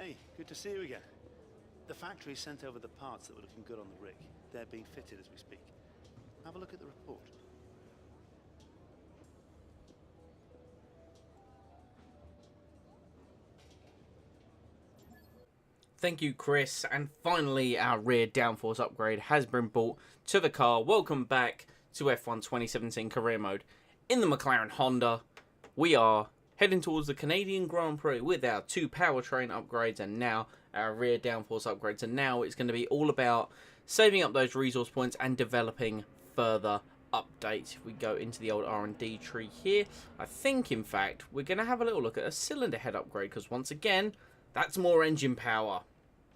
Hey, good to see you again. The factory sent over the parts that were looking good on the rig. They're being fitted as we speak. Have a look at the report. Thank you, Chris. And finally, our rear downforce upgrade has been brought to the car. Welcome back to F1 2017 career mode. In the Mclaren Honda, we are heading towards the Canadian Grand Prix with our 2 powertrain upgrades and now our rear downforce upgrades. And now it's going to be all about saving up those resource points and developing further updates. If we go into the old R&D tree here, I think, in fact, we're going to have a little look at a cylinder head upgrade because, once again, that's more engine power.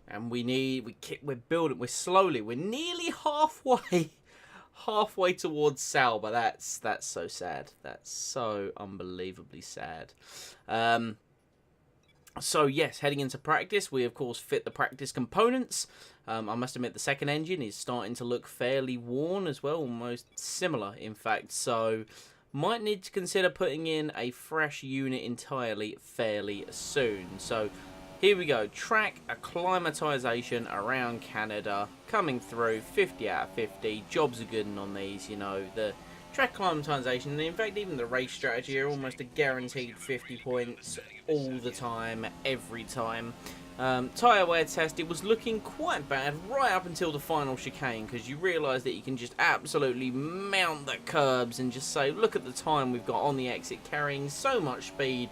And we're building, we're nearly halfway towards Sal, but that's so sad. That's so unbelievably sad. So yes, heading into practice, we of course fit the practice components. I must admit the second engine is starting to look fairly worn as well, almost similar in fact. So might need to consider putting in a fresh unit entirely fairly soon. So here we go, track acclimatization around Canada, coming through, 50 out of 50, jobs are good on these, you know, the track acclimatization, and in fact even the race strategy are almost a guaranteed 50 points all the time, every time. Tyre wear test, it was looking quite bad right up until the final chicane, because you realise that you can just absolutely mount the curbs and just say, look at the time we've got on the exit, carrying so much speed.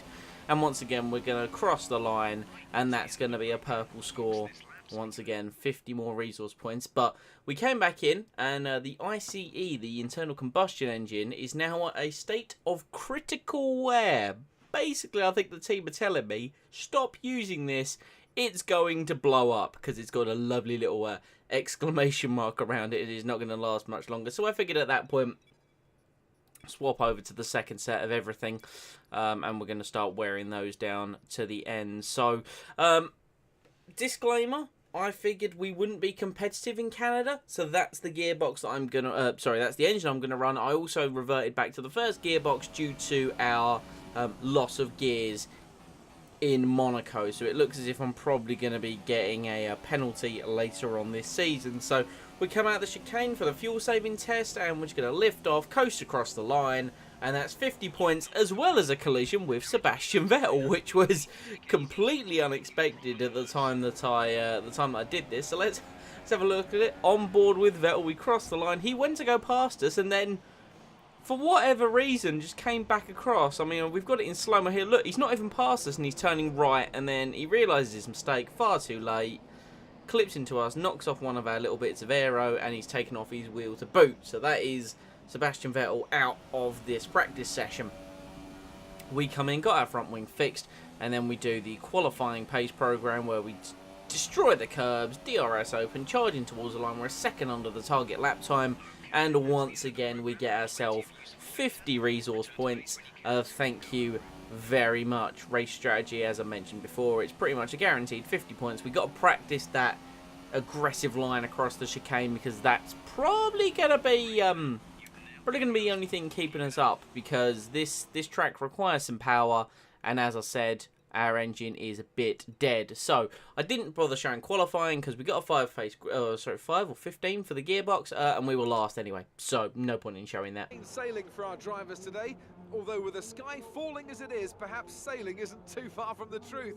And once again, we're going to cross the line, and that's going to be a purple score. Once again, 50 more resource points. But we came back in, and the ICE, the internal combustion engine, is now at a state of critical wear. Basically, I think the team are telling me, stop using this. It's going to blow up, because it's got a lovely little exclamation mark around it. It is not going to last much longer. So I figured at that point, swap over to the second set of everything, and we're going to start wearing those down to the end. So disclaimer, I figured we wouldn't be competitive in Canada, so that's the gearbox that I'm gonna that's the engine I'm gonna run. I also reverted back to the first gearbox due to our loss of gears in Monaco, so it looks as if I'm probably going to be getting a penalty later on this season. So we come out of the chicane for the fuel saving test, and we're just going to lift off, coast across the line, and that's 50 points, as well as a collision with Sebastian Vettel, which was completely unexpected at the time that I did this. So let's have a look at it. On board with Vettel, we crossed the line. He went to go past us, and then, for whatever reason, just came back across. I mean, we've got it in slow-mo here. Look, he's not even past us, and he's turning right, and then he realises his mistake far too late, clips into us, knocks off one of our little bits of aero, and he's taken off his wheel to boot. So that is Sebastian Vettel out of this practice session. We come in, got our front wing fixed, and then we do the qualifying pace program where we destroy the curbs, DRS open, charging towards the line. We're a second under the target lap time. And once again, we get ourselves 50 resource points. Thank you very much. Race strategy, as I mentioned before, it's pretty much a guaranteed 50 points. We've got to practice that aggressive line across the chicane, because that's probably going to be the only thing keeping us up, because this track requires some power, and as I said, our engine is a bit dead. So I didn't bother showing qualifying because we got a 5 or 15 for the gearbox, and we were last anyway. So no point in showing that. Sailing for our drivers today, although with the sky falling as it is, perhaps sailing isn't too far from the truth.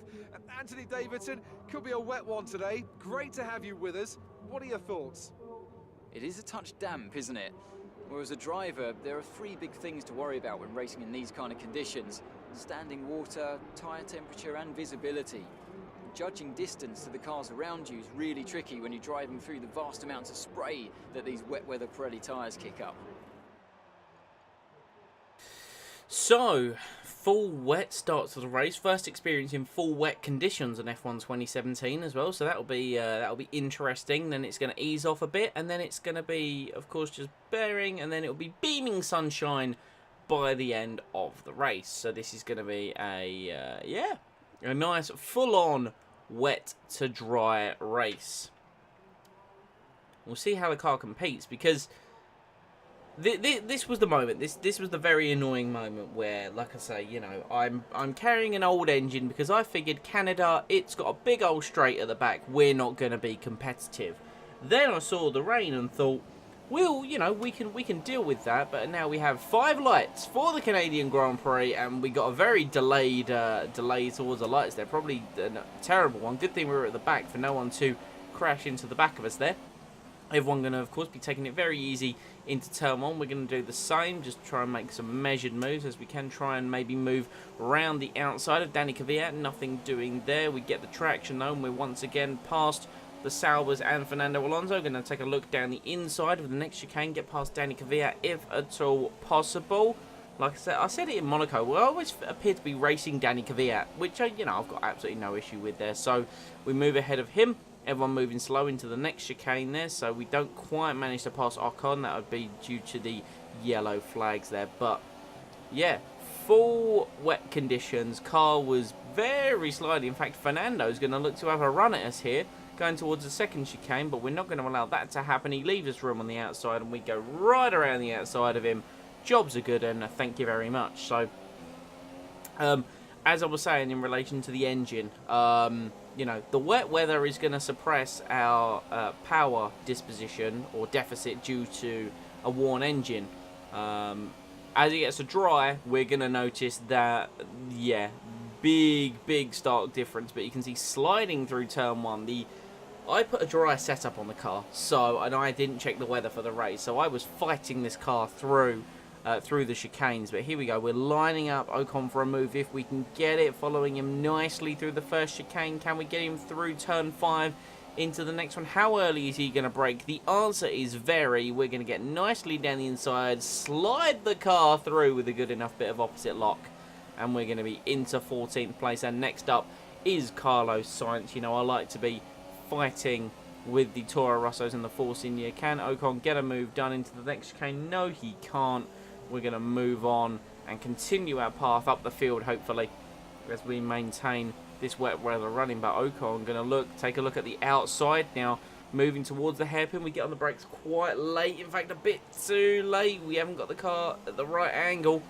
Anthony Davidson, could be a wet one today. Great to have you with us. What are your thoughts? It is a touch damp, isn't it? Well, as a driver, there are 3 big things to worry about when racing in these kind of conditions: standing water, tyre temperature and visibility. Judging distance to the cars around you is really tricky when you're driving through the vast amounts of spray that these wet weather Pirelli tyres kick up. So, full wet start to the race. First experience in full wet conditions in F1 2017 as well. So that'll be interesting. Then it's going to ease off a bit, and then it's going to be, of course, just bearing, and then it'll be beaming sunshine by the end of the race. So this is going to be a nice full-on wet to dry race. We'll see how the car competes, because This was the moment. This was the very annoying moment where, like I say, you know, I'm carrying an old engine because I figured Canada, it's got a big old straight at the back. We're not going to be competitive. Then I saw the rain and thought, well, you know, we can deal with that. But now we have 5 lights for the Canadian Grand Prix, and we got a very delayed delay towards the lights there. Probably a terrible one. Good thing we were at the back for no one to crash into the back of us there. Everyone going to, of course, be taking it very easy into turn 1. We're going to do the same, just try and make some measured moves as we can. Try and maybe move around the outside of Danny Kvyat. Nothing doing there. We get the traction though, and we're once again past the Saubers and Fernando Alonso. Going to take a look down the inside of the next chicane, get past Danny Kvyat if at all possible. Like I said it in Monaco, we always appear to be racing Danny Kvyat, which, you know, I've got absolutely no issue with there. So we move ahead of him. Everyone moving slow into the next chicane there, so we don't quite manage to pass Ocon. That would be due to the yellow flags there. But, yeah, full wet conditions. Car was very slidey. In fact, Fernando's going to look to have a run at us here, going towards the second chicane, but we're not going to allow that to happen. He leaves us room on the outside, and we go right around the outside of him. Jobs are good, and thank you very much. So, as I was saying in relation to the engine, you know, the wet weather is going to suppress our power disposition or deficit due to a worn engine. As it gets to dry, we're going to notice that, yeah, big stark difference. But you can see sliding through turn 1, I put a dry setup on the car, and I didn't check the weather for the race, so I was fighting this car through the chicanes. But here we go, we're lining up Ocon for a move if we can get it, following him nicely through the first chicane. Can we get him through turn 5 into the next one? How early is he going to brake? The answer is very. We're going to get nicely down the inside, slide the car through with a good enough bit of opposite lock, and we're going to be into 14th place. And next up is Carlos Sainz. You know, I like to be fighting with the Toro Rossos and the Force India. Can Ocon get a move done into the next chicane? No, he can't. We're going to move on and continue our path up the field, hopefully, as we maintain this wet weather running. But Ocon going to take a look at the outside now, moving towards the hairpin. We get on the brakes quite late, in fact, a bit too late. We haven't got the car at the right angle,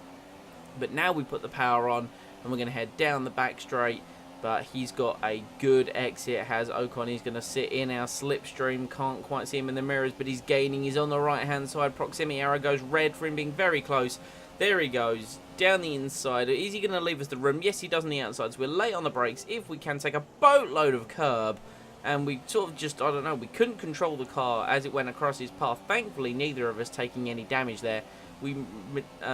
but now we put the power on, and we're going to head down the back straight. But he's got a good exit, has Ocon. He's going to sit in our slipstream. Can't quite see him in the mirrors, but he's gaining. He's on the right-hand side. Proximity arrow goes red for him being very close. There he goes, down the inside. Is he going to leave us the room? Yes, he does on the outside. So we're late on the brakes. If we can take a boatload of curb, and we sort of just, I don't know, we couldn't control the car as it went across his path. Thankfully, neither of us taking any damage there. We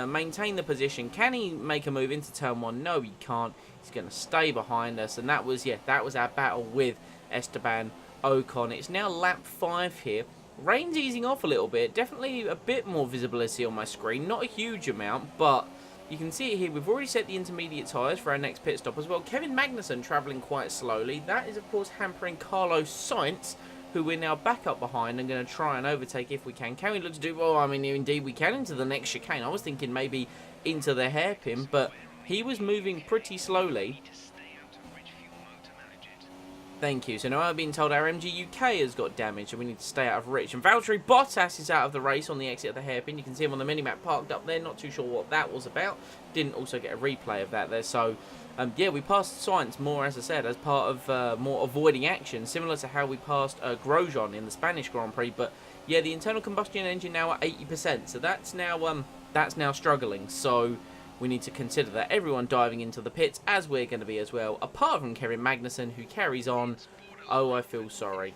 maintain the position. Can he make a move into turn 1? No, he can't. He's going to stay behind us. And that was our battle with Esteban Ocon. It's now lap 5 here. Rain's easing off a little bit. Definitely a bit more visibility on my screen. Not a huge amount, but you can see it here. We've already set the intermediate tyres for our next pit stop as well. Kevin Magnussen travelling quite slowly. That is, of course, hampering Carlos Sainz, who we're now back up behind and going to try and overtake if we can. Can we look to do... Well, I mean, indeed we can into the next chicane. I was thinking maybe into the hairpin, but he was moving pretty slowly. Thank you. So now I've been told our MG UK has got damage and we need to stay out of Rich. And Valtteri Bottas is out of the race on the exit of the hairpin. You can see him on the minimap parked up there. Not too sure what that was about. Didn't also get a replay of that there. So, yeah, we passed Sainz more, as I said, as part of more avoiding action, similar to how we passed Grosjean in the Spanish Grand Prix. But, yeah, the internal combustion engine now at 80%. So that's now struggling. So we need to consider that. Everyone diving into the pits, as we're going to be as well, apart from Kevin Magnussen, who carries on. Oh, I feel sorry.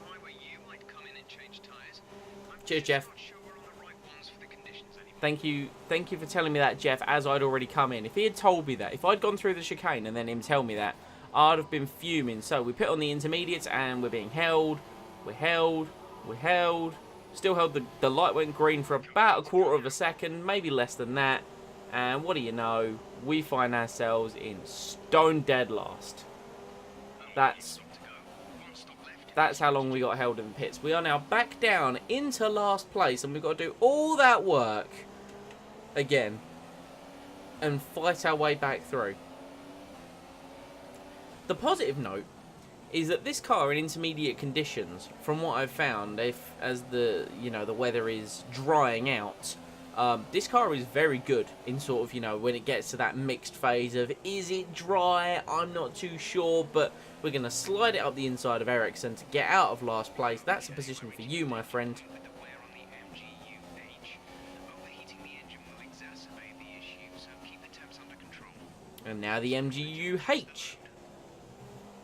Cheers, Jeff. Thank you for telling me that, Jeff, as I'd already come in. If he had told me that, if I'd gone through the chicane and then him tell me that, I'd have been fuming. So we put on the intermediates and we're being held. We're held. Still held. The light went green for about a quarter of a second, maybe less than that. And what do you know? We find ourselves in stone dead last. That's how long we got held in the pits. We are now back down into last place, and we've got to do all that work again and fight our way back through. The positive note is that this car in intermediate conditions, from what I've found, as the weather is drying out, This car is very good in sort of, you know, when it gets to that mixed phase of, is it dry? I'm not too sure, but we're going to slide it up the inside of Ericsson to get out of last place. That's a position for you, my friend. And now the MGU-H.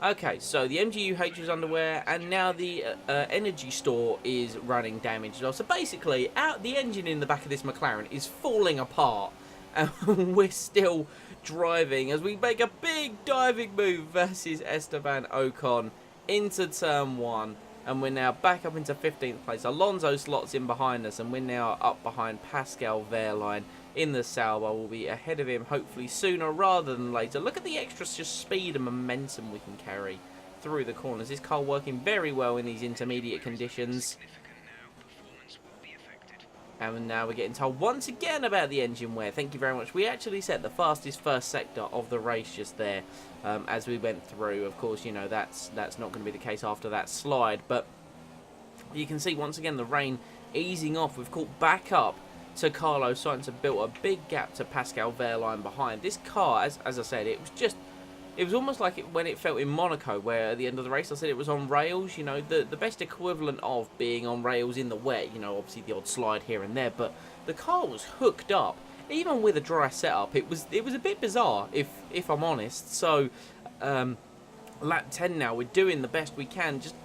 Okay, so the MGU-H was under wear, and now the energy store is running damage as well. So basically, the engine in the back of this McLaren is falling apart, and we're still driving as we make a big diving move versus Esteban Ocon into turn 1, and we're now back up into 15th place. Alonso slots in behind us, and we're now up behind Pascal Wehrlein in the Sauber. We'll be ahead of him hopefully sooner rather than later. Look at the extra just speed and momentum we can carry through the corners. This car working very well in these intermediate conditions. And now we're getting told once again about the engine wear. Thank you very much. We actually set the fastest first sector of the race just there as we went through. Of course, you know, that's not going to be the case after that slide. But you can see once again the rain easing off. We've caught back up to Carlos Sainz and built a big gap to Pascal Wehrlein behind. This car, as I said, it was almost like when it felt in Monaco, where at the end of the race I said it was on rails. You know, the best equivalent of being on rails in the wet. You know, obviously the odd slide here and there, but the car was hooked up, even with a dry setup. It was a bit bizarre, if I'm honest. So, lap 10 now, we're doing the best we can, just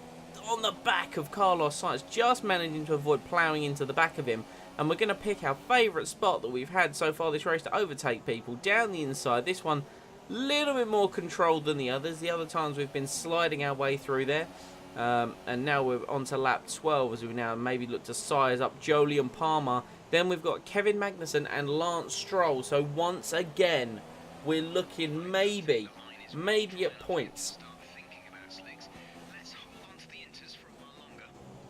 on the back of Carlos Sainz, just managing to avoid ploughing into the back of him. And we're going to pick our favourite spot that we've had so far this race to overtake people down the inside. This one, a little bit more controlled than the others. The other times we've been sliding our way through there. And now we're on to lap 12 as we now maybe look to size up Jolyon Palmer. Then we've got Kevin Magnussen and Lance Stroll. So once again, we're looking maybe at points.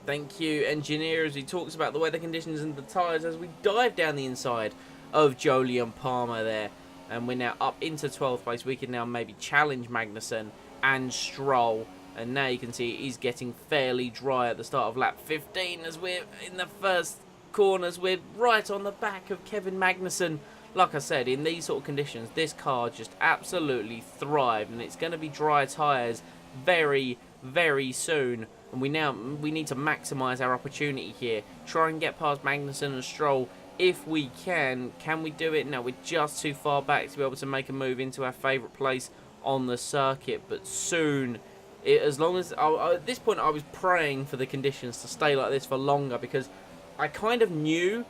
Thank you, engineer, as he talks about the weather conditions and the tyres as we dive down the inside of Jolyon Palmer there. And we're now up into 12th place. We can now maybe challenge Magnussen and Stroll. And now you can see he's getting fairly dry at the start of lap 15 as we're in the first corners. We're right on the back of Kevin Magnussen. Like I said, in these sort of conditions, this car just absolutely thrived. And it's going to be dry tyres very, very soon. And we need to maximise our opportunity here. Try and get past Magnussen and Stroll if we can. Can we do it? No, we're just too far back to be able to make a move into our favourite place on the circuit. But soon, as long as... at this point, I was praying for the conditions to stay like this for longer, because I kind of knew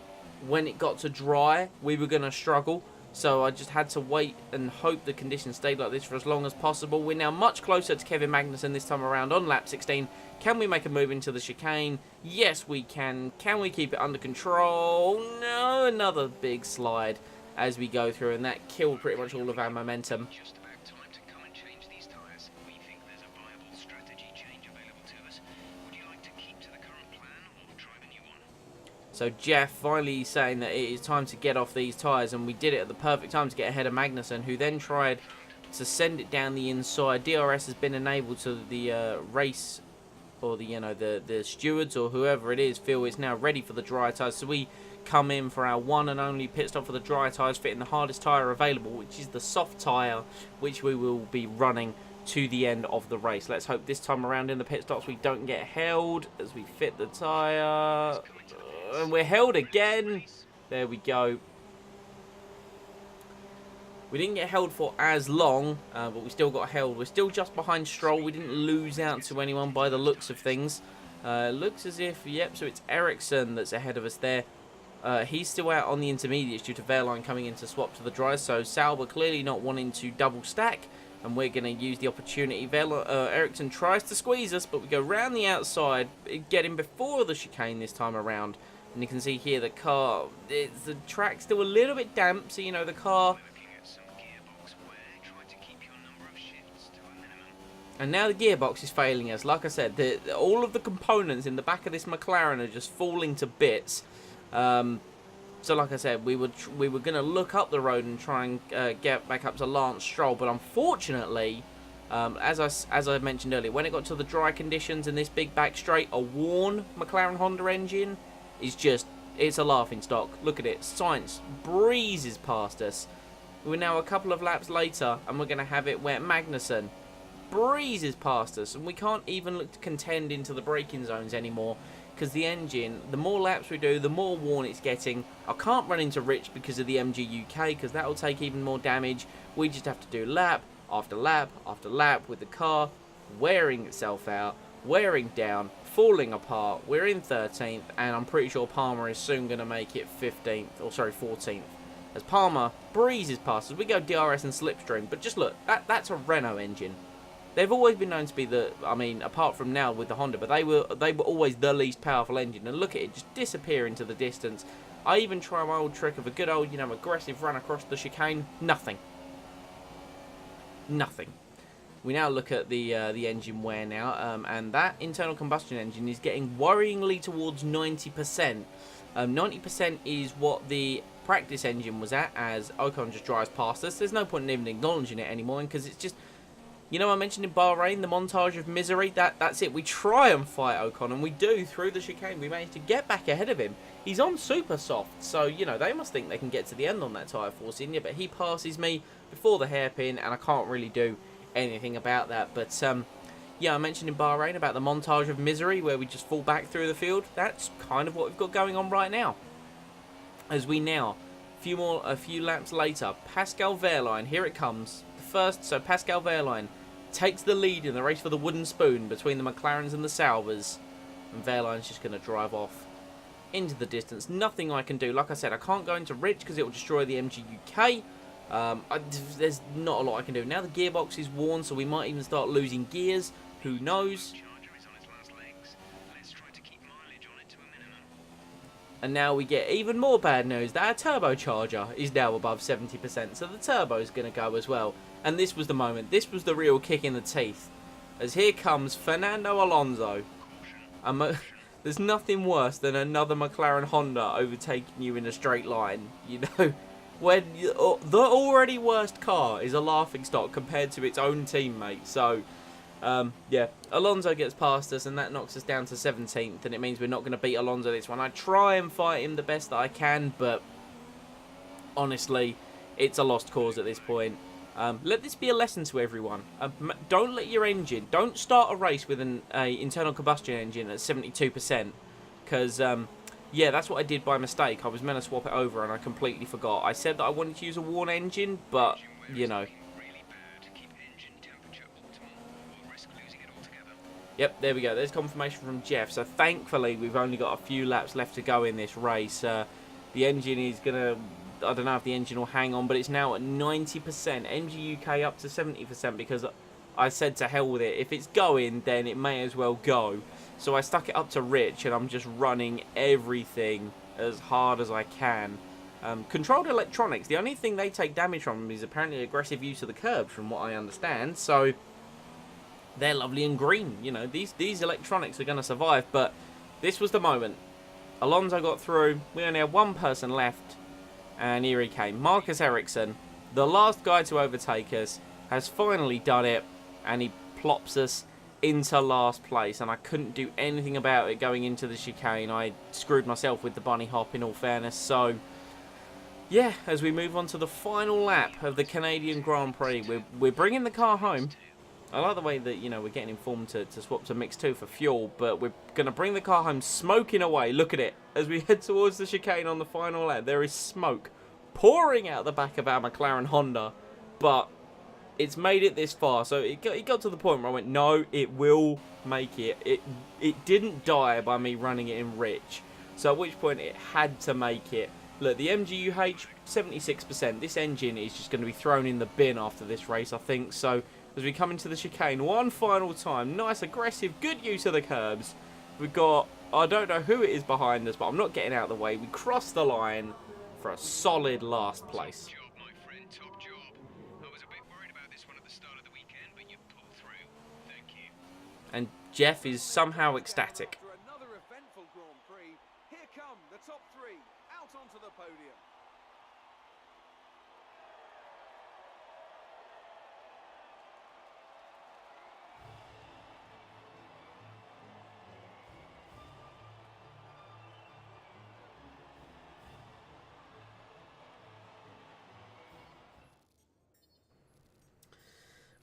when it got to dry, we were going to struggle. So I just had to wait and hope the conditions stayed like this for as long as possible. We're now much closer to Kevin Magnussen this time around on lap 16. Can we make a move into the chicane? Yes, we can. Can we keep it under control? No, another big slide as we go through, and that killed pretty much all of our momentum. So Jeff finally saying that it is time to get off these tyres, and we did it at the perfect time to get ahead of Magnussen, who then tried to send it down the inside. DRS has been enabled to the race, or the stewards or whoever it is feel it's now ready for the dry tyres. So we come in for our one and only pit stop for the dry tyres, fitting the hardest tyre available, which is the soft tyre, which we will be running to the end of the race. Let's hope this time around in the pit stops we don't get held as we fit the tyre. And we're held again. There we go. We didn't get held for as long, but we still got held. We're still just behind Stroll. We didn't lose out to anyone by the looks of things. Looks as if, yep, so it's Ericsson that's ahead of us there. He's still out on the intermediates due to Wehrlein coming in to swap to the dry. So Sauber clearly not wanting to double stack, and we're going to use the opportunity. Ericsson tries to squeeze us, but we go round the outside, get him before the chicane this time around. And you can see here the car, the track's still a little bit damp, so you know the car. And now the gearbox is failing us. Like I said, all of the components in the back of this McLaren are just falling to bits. So like I said, we were going to look up the road and try and get back up to Lance Stroll, but unfortunately, as I mentioned earlier, when it got to the dry conditions in this big back straight, a worn McLaren Honda engine is just It's a laughing stock. Look at it. Science breezes past us. We're now a couple of laps later, and we're going to have it where Magnussen breezes past us, and we can't even look to contend into the braking zones anymore, because the engine, the more laps we do, the more worn it's getting. I can't run into Rich because of the MG UK, because that will take even more damage. We just have to do lap after lap after lap with the car wearing itself out, wearing down, falling apart. We're in 13th, and I'm pretty sure Palmer is soon going to make it 15th, or sorry, 14th. As Palmer breezes past us, we go DRS and slipstream. But just look, that's a Renault engine. They've always been known to be the, I mean, apart from now with the Honda, but they were always the least powerful engine. And look at it, just disappear into the distance. I even try my old trick of a good old, aggressive run across the chicane. Nothing. Nothing. We now look at the engine wear now, and that internal combustion engine is getting worryingly towards 90%. 90% is what the practice engine was at, as Ocon just drives past us. There's no point in even acknowledging it anymore, because it's just, I mentioned in Bahrain, the montage of misery, that's it. We try and fight Ocon, and we do through the chicane. We manage to get back ahead of him. He's on super soft, so, they must think they can get to the end on that tyre force in you, but he passes me before the hairpin, and I can't really do anything about that. But, yeah, I mentioned in Bahrain about the montage of misery, where we just fall back through the field. That's kind of what we've got going on right now. As we now, a few laps later, Pascal Wehrlein, here it comes. So Pascal Wehrlein takes the lead in the race for the wooden spoon between the McLarens and the Saubers. And Wehrlein's just going to drive off into the distance. Nothing I can do. Like I said, I can't go into Rich because it will destroy the MG UK. There's not a lot I can do. Now the gearbox is worn, so we might even start losing gears. Who knows? And now we get even more bad news that our turbocharger is now above 70%, so the turbo is going to go as well. And this was the moment. This was the real kick in the teeth. As here comes Fernando Alonso. There's nothing worse than another McLaren Honda overtaking you in a straight line. When the already worst car is a laughingstock compared to its own teammate. So, yeah, Alonso gets past us, and that knocks us down to 17th, and it means we're not going to beat Alonso this one. I try and fight him the best that I can, but honestly, it's a lost cause at this point. Let this be a lesson to everyone. Don't let your engine, don't start a race with an internal combustion engine at 72%, because, yeah, that's what I did by mistake. I was meant to swap it over, and I completely forgot. I said that I wanted to use a worn engine, but, Yep, there we go. There's confirmation from Jeff. So thankfully, we've only got a few laps left to go in this race. The engine is going to, I don't know if the engine will hang on, but it's now at 90%. MG UK up to 70% because I said to hell with it. If it's going, then it may as well go. So I stuck it up to Rich, and I'm just running everything as hard as I can. Controlled electronics, the only thing they take damage from is apparently aggressive use of the curbs, from what I understand. So they're lovely and green. These electronics are going to survive, but this was the moment. Alonso got through. We only had one person left, and here he came. Marcus Ericsson, the last guy to overtake us, has finally done it, and he plops us into last place, and I couldn't do anything about it going into the chicane. I screwed myself with the bunny hop, in all fairness. So, yeah, as we move on to the final lap of the Canadian Grand Prix, we're bringing the car home. I like the way that, we're getting informed to swap to Mix 2 for fuel, but we're going to bring the car home smoking away. Look at it. As we head towards the chicane on the final lap, there is smoke pouring out the back of our McLaren Honda, but it's made it this far. So it got to the point where I went, no, it will make it. It didn't die by me running it in Rich. So at which point it had to make it. Look, the MGUH, 76%. This engine is just going to be thrown in the bin after this race, I think. So as we come into the chicane one final time, nice, aggressive, good use of the curbs. We've got, I don't know who it is behind us, but I'm not getting out of the way. We cross the line for a solid last place. Top job, my friend, top job. I was a bit worried about this one at the start of the weekend, but you pulled through. Thank you. And Jeff is somehow ecstatic. After another eventful Grand Prix, here come the top three out onto the podium.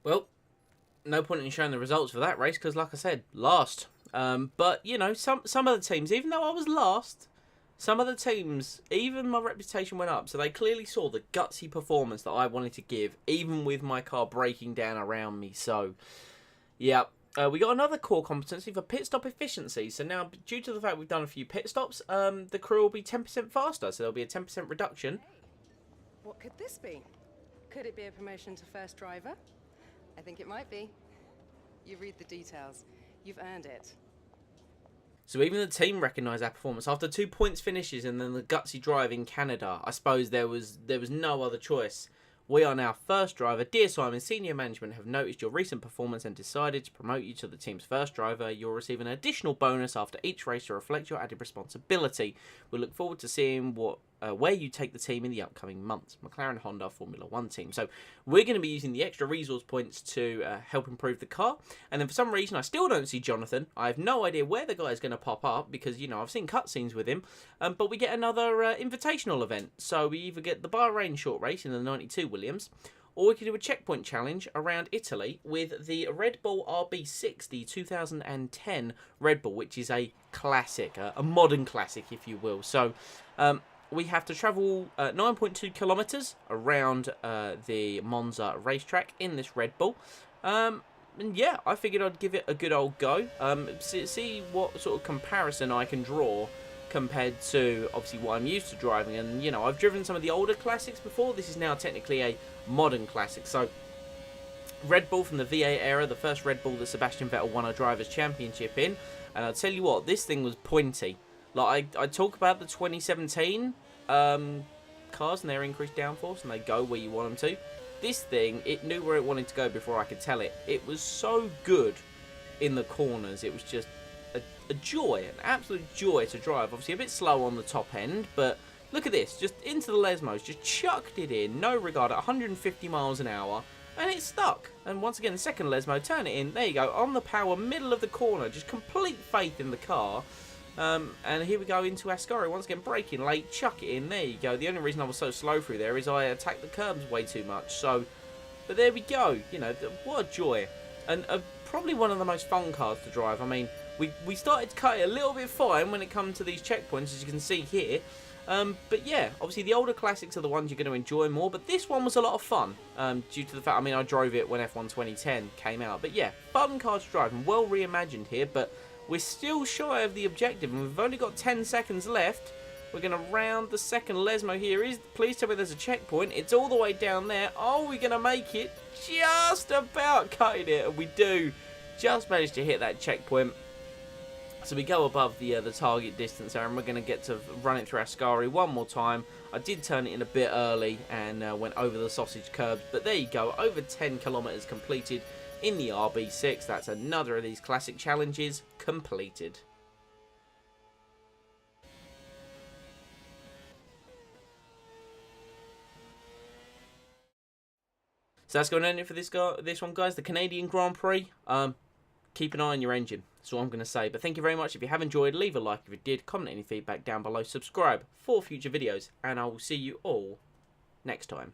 Well, no point in showing the results for that race because, like I said, last. But, you know, some of the teams, even though I was last, some of the teams, even my reputation went up. So they clearly saw the gutsy performance that I wanted to give, even with my car breaking down around me. So, yeah. We got another core competency for pit stop efficiency. So now, due to the fact we've done a few pit stops, the crew will be 10% faster. So there'll be a 10% reduction. What could this be? Could it be a promotion to first driver? I think it might be. You read the details. You've earned it. So even the team recognised our performance. After 2 points finishes and then the gutsy drive in Canada, I suppose there was no other choice. We are now first driver. Dear Simon, senior management have noticed your recent performance and decided to promote you to the team's first driver. You'll receive an additional bonus after each race to reflect your added responsibility. We look forward to seeing where you take the team in the upcoming months. Mclaren Honda Formula 1 team. So we're going to be using the extra resource points to help improve the car. And then for some reason, I still don't see Jonathan. I have no idea where the guy is going to pop up because, you know, I've seen cutscenes with him. But we get another invitational event. So we either get the Bahrain short race in the 92 Williams, or we can do a checkpoint challenge around Italy with the Red Bull RB6, the 2010 Red Bull, which is a classic, a modern classic, if you will. So we have to travel 9.2 kilometres around the Monza racetrack in this Red Bull. And yeah, I figured I'd give it a good old go. See what sort of comparison I can draw compared to, obviously, what I'm used to driving. And, you know, I've driven some of the older classics before. This is now technically a modern classic. So, Red Bull from the V8 era, the first Red Bull that Sebastian Vettel won a Drivers' Championship in. And I'll tell you what, this thing was pointy. Like, I talk about the 2017 cars and their increased downforce, and they go where you want them to. This thing, it knew where it wanted to go before I could tell it. It was so good in the corners. It was just a joy, an absolute joy to drive. Obviously a bit slow on the top end, but look at this, just into the Lesmos, just chucked it in, no regard, at 150 miles an hour, and it stuck. And once again, the second Lesmo, turn it in, there you go, on the power, middle of the corner, just complete faith in the car. And here we go into Ascari, once again braking late, chuck it in, there you go. The only reason I was so slow through there is I attacked the curbs way too much, so, but there we go, you know, what a joy. And probably one of the most fun cars to drive. I mean, we started to cut it a little bit fine when it comes to these checkpoints, as you can see here. But yeah, obviously the older classics are the ones you're going to enjoy more, but this one was a lot of fun, due to the fact, I mean, I drove it when F1 2010 came out. But yeah, fun car to drive and well reimagined here, but we're still shy of the objective, and we've only got 10 seconds left. We're going to round the second Lesmo here. Please tell me there's a checkpoint. It's all the way down there. Are we going to make it? Just about cutting it, and we do. Just managed to hit that checkpoint. So we go above the target distance there, and we're going to get to run it through Ascari one more time. I did turn it in a bit early and went over the sausage curbs, but there you go, over 10 kilometres completed in the RB6. That's another of these classic challenges completed. So that's going to end it for this one, guys. The Canadian Grand Prix. Keep an eye on your engine. That's all I'm going to say. But thank you very much. If you have enjoyed, leave a like if you did. Comment any feedback down below. Subscribe for future videos. And I will see you all next time.